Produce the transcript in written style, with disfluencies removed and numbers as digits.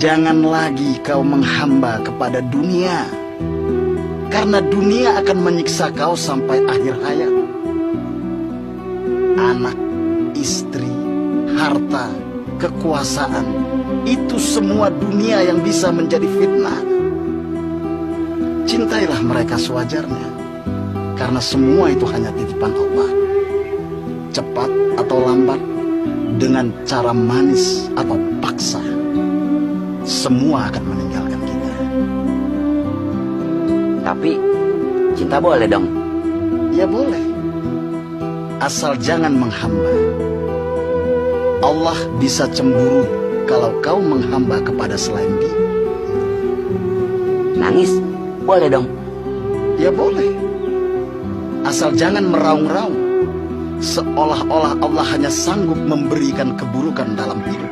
Jangan lagi kau menghamba kepada dunia, karena dunia akan menyiksa kau sampai akhir hayat. Anak, istri, harta, kekuasaan, itu semua dunia yang bisa menjadi fitnah. Cintailah mereka sewajarnya, karena semua itu hanya titipan Allah. Cepat atau lambat, dengan cara manis atau paksa, semua akan meninggalkan kita. Tapi cinta boleh dong? Ya boleh, asal jangan menghamba. Allah bisa cemburu kalau kau menghamba kepada selain Dia. Nangis boleh dong? Ya boleh, asal jangan meraung-raung, seolah-olah Allah hanya sanggup memberikan keburukan dalam hidup.